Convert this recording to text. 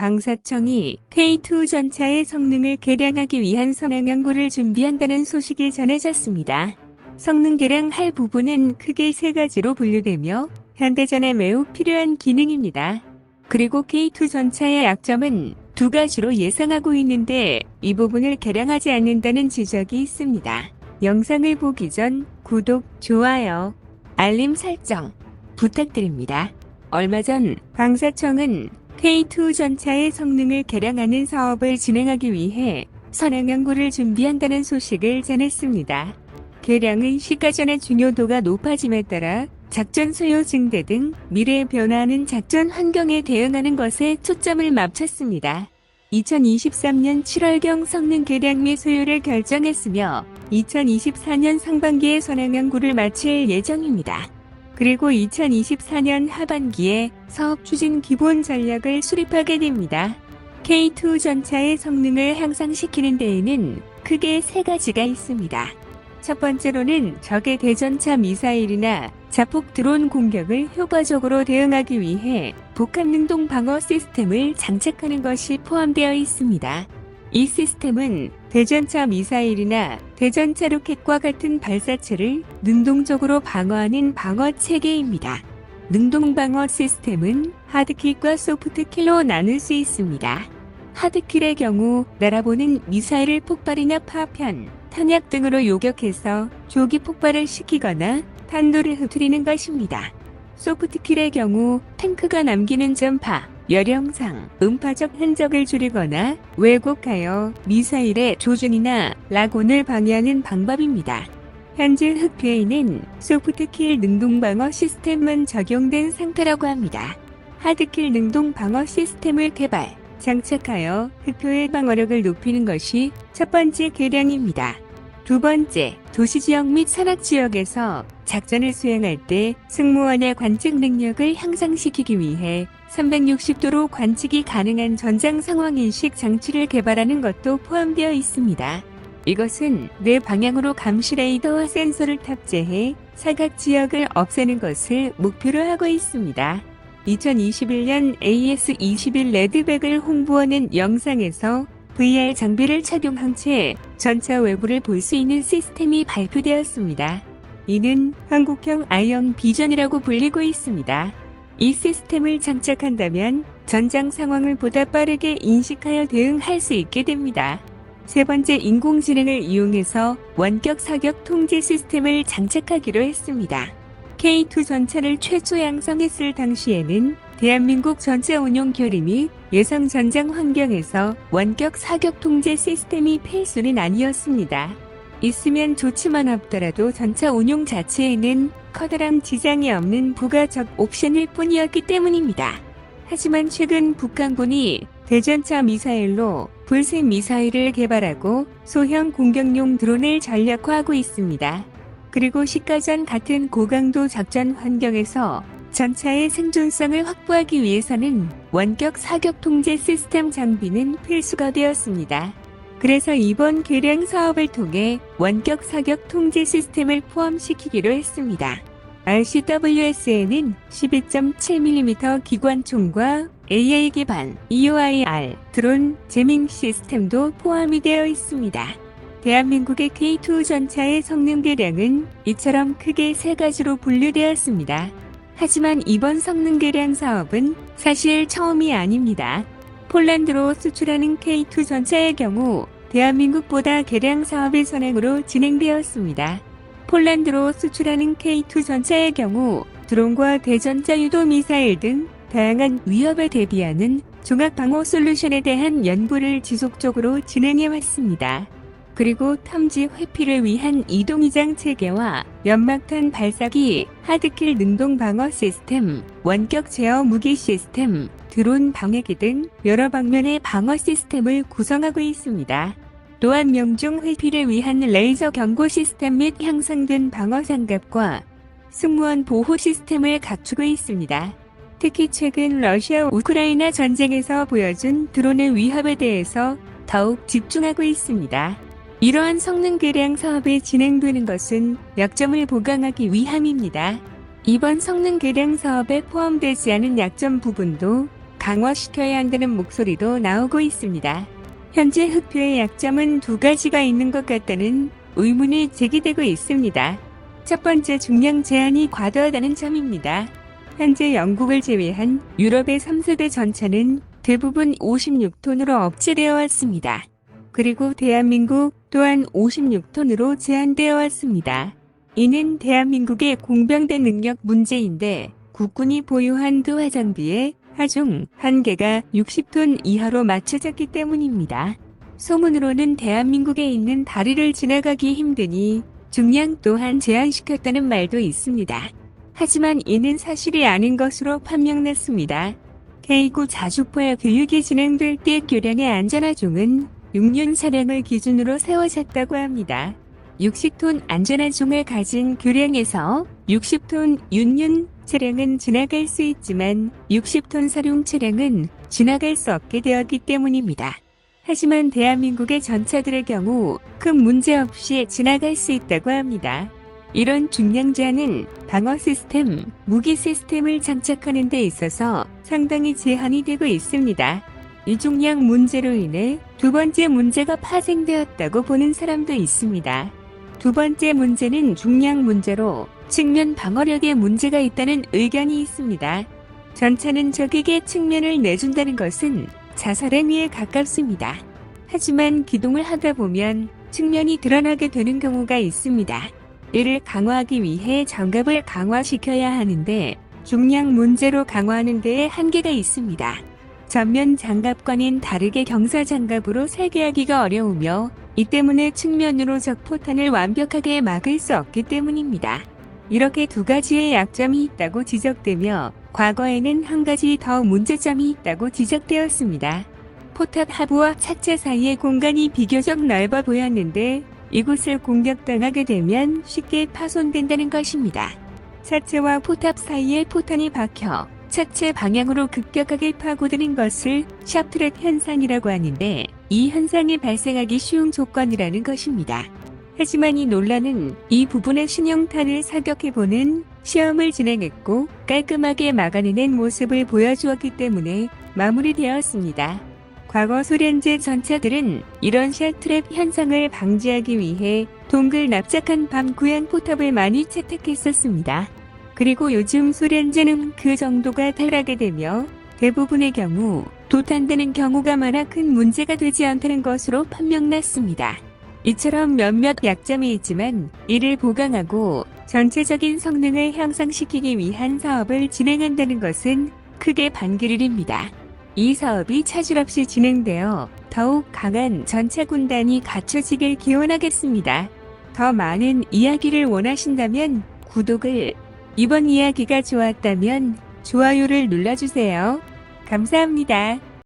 방사청이 K2 전차의 성능을 개량하기 위한 선행 연구를 준비한다는 소식이 전해졌습니다. 성능 개량할 부분은 크게 세 가지로 분류되며 현대전에 매우 필요한 기능입니다. 그리고 K2 전차의 약점은 두 가지로 예상하고 있는데 이 부분을 개량하지 않는다는 지적이 있습니다. 영상을 보기 전 구독, 좋아요, 알림 설정 부탁드립니다. 얼마 전 방사청은 K2 전차의 성능을 개량하는 사업을 진행하기 위해 선행 연구를 준비한다는 소식을 전했습니다. 개량은 시가전의 중요도가 높아짐에 따라 작전 소요 증대 등 미래에 변화하는 작전 환경에 대응하는 것에 초점을 맞췄습니다. 2023년 7월경 성능 개량 및 소요를 결정했으며 2024년 상반기에 선행 연구를 마칠 예정입니다. 그리고 2024년 하반기에 사업 추진 기본 전략을 수립하게 됩니다. K2 전차의 성능을 향상시키는 데에는 크게 세 가지가 있습니다. 첫 번째로는 적의 대전차 미사일이나 자폭 드론 공격을 효과적으로 대응하기 위해 복합 능동 방어 시스템을 장착하는 것이 포함되어 있습니다. 이 시스템은 대전차 미사일이나 대전차 로켓과 같은 발사체를 능동적으로 방어하는 방어 체계입니다. 능동 방어 시스템은 하드킬과 소프트킬로 나눌 수 있습니다. 하드킬의 경우 날아보는 미사일을 폭발이나 파편, 탄약 등으로 요격해서 조기 폭발을 시키거나 탄도를 흐트리는 것입니다. 소프트킬의 경우 탱크가 남기는 전파, 열영상, 음파적 흔적을 줄이거나 왜곡하여 미사일의 조준이나 락온을 방해하는 방법입니다. 현재 흑표에는 소프트킬 능동방어 시스템만 적용된 상태라고 합니다. 하드킬 능동방어 시스템을 개발, 장착하여 흑표의 방어력을 높이는 것이 첫 번째 개량입니다. 두 번째, 도시지역 및 산악지역에서 작전을 수행할 때 승무원의 관측 능력을 향상시키기 위해 360도로 관측이 가능한 전장 상황 인식 장치를 개발하는 것도 포함되어 있습니다. 이것은 네 방향으로 감시 레이더와 센서를 탑재해 사각 지역을 없애는 것을 목표로 하고 있습니다. 2021년 AS-21 레드백을 홍보하는 영상에서 VR 장비를 착용한 채 전차 외부를 볼 수 있는 시스템이 발표되었습니다. 이는 한국형 아이언 비전이라고 불리고 있습니다. 이 시스템을 장착한다면 전장 상황을 보다 빠르게 인식하여 대응할 수 있게 됩니다. 세 번째, 인공지능을 이용해서 원격 사격 통제 시스템을 장착하기로 했습니다. K2 전차를 최초 양성했을 당시에는 대한민국 전차 운용 교리 및 예상 전장 환경에서 원격 사격 통제 시스템이 필수는 아니었습니다. 있으면 좋지만 없더라도 전차 운용 자체에는 커다란 지장이 없는 부가적 옵션일 뿐이었기 때문입니다. 하지만 최근 북한군이 대전차 미사일로 불새 미사일을 개발하고 소형 공격용 드론을 전략화하고 있습니다. 그리고 시가전 같은 고강도 작전 환경에서 전차의 생존성을 확보하기 위해서는 원격 사격 통제 시스템 장비는 필수가 되었습니다. 그래서 이번 개량 사업을 통해 원격 사격 통제 시스템을 포함시키기로 했습니다. RCWS에는 12.7mm 기관총과 AA 기반 EOIR 드론 제밍 시스템도 포함이 되어 있습니다. 대한민국의 K2 전차의 성능 개량은 이처럼 크게 세 가지로 분류되었습니다. 하지만 이번 성능 개량 사업은 사실 처음이 아닙니다. 폴란드로 수출하는 K2 전차의 경우 대한민국보다 개량 사업의 선행으로 진행되었습니다. 폴란드로 수출하는 K2 전차의 경우 드론과 대전차 유도 미사일 등 다양한 위협에 대비하는 종합방어 솔루션에 대한 연구를 지속적으로 진행해 왔습니다. 그리고 탐지 회피를 위한 이동위장 체계와 연막탄 발사기, 하드킬 능동 방어 시스템, 원격 제어 무기 시스템, 드론 방해기 등 여러 방면의 방어 시스템을 구성하고 있습니다. 또한 명중 회피를 위한 레이저 경고 시스템 및 향상된 방어 장갑과 승무원 보호 시스템을 갖추고 있습니다. 특히 최근 러시아 우크라이나 전쟁에서 보여준 드론의 위협에 대해서 더욱 집중하고 있습니다. 이러한 성능 개량 사업이 진행되는 것은 약점을 보강하기 위함입니다. 이번 성능 개량 사업에 포함되지 않은 약점 부분도 강화시켜야 한다는 목소리도 나오고 있습니다. 현재 흑표의 약점은 두 가지가 있는 것 같다는 의문이 제기되고 있습니다. 첫 번째, 중량 제한이 과도하다는 점입니다. 현재 영국을 제외한 유럽의 3세대 전차는 대부분 56톤으로 업체되어 왔습니다. 그리고 대한민국 또한 56톤으로 제한되어 왔습니다. 이는 대한민국의 공병대 능력 문제인데 국군이 보유한 투하 장비의 하중 한계가 60톤 이하로 맞춰졌기 때문입니다. 소문으로는 대한민국에 있는 다리를 지나가기 힘드니 중량 또한 제한시켰다는 말도 있습니다. 하지만 이는 사실이 아닌 것으로 판명났습니다. K9 자주포 교육이 진행될 때 교량의 안전하중은 6륜 차량을 기준으로 세워졌다고 합니다. 60톤 안전하중을 가진 교량에서 60톤 6륜 차량은 지나갈 수 있지만 60톤 사륜 차량은 지나갈 수 없게 되었기 때문입니다. 하지만 대한민국의 전차들의 경우 큰 문제 없이 지나갈 수 있다고 합니다. 이런 중량 제한은 방어 시스템, 무기 시스템을 장착하는 데 있어서 상당히 제한이 되고 있습니다. 이 중량 문제로 인해 두 번째 문제가 파생되었다고 보는 사람도 있습니다. 두 번째 문제는 중량 문제로 측면 방어력에 문제가 있다는 의견이 있습니다. 전차는 적에게 측면을 내준다는 것은 자살 행위에 가깝습니다. 하지만 기동을 하다 보면 측면이 드러나게 되는 경우가 있습니다. 이를 강화하기 위해 장갑을 강화시켜야 하는데 중량 문제로 강화하는 데에 한계가 있습니다. 전면 장갑과는 다르게 경사 장갑으로 설계하기가 어려우며 이 때문에 측면으로 적 포탄을 완벽하게 막을 수 없기 때문입니다. 이렇게 두 가지의 약점이 있다고 지적되며 과거에는 한 가지 더 문제점이 있다고 지적되었습니다. 포탑 하부와 차체 사이의 공간이 비교적 넓어 보였는데 이곳을 공격당하게 되면 쉽게 파손된다는 것입니다. 차체와 포탑 사이에 포탄이 박혀 차체 방향으로 급격하게 파고드는 것을 샤프트랙 현상이라고 하는데 이 현상이 발생하기 쉬운 조건이라는 것입니다. 하지만 이 논란은 이 부분의 신형탄을 사격해보는 시험을 진행했고 깔끔하게 막아내는 모습을 보여주었기 때문에 마무리되었습니다. 과거 소련제 전차들은 이런 샤트랩 현상을 방지하기 위해 동글 납작한 밤 구형 포탑을 많이 채택했었습니다. 그리고 요즘 소련제는 그 정도가 덜하게 되며 대부분의 경우 도탄되는 경우가 많아 큰 문제가 되지 않다는 것으로 판명났습니다. 이처럼 몇몇 약점이 있지만 이를 보강하고 전체적인 성능을 향상시키기 위한 사업을 진행한다는 것은 크게 반길입니다. 이 사업이 차질 없이 진행되어 더욱 강한 전차 군단이 갖춰지길 기원하겠습니다. 더 많은 이야기를 원하신다면 구독을, 이번 이야기가 좋았다면 좋아요를 눌러주세요. 감사합니다.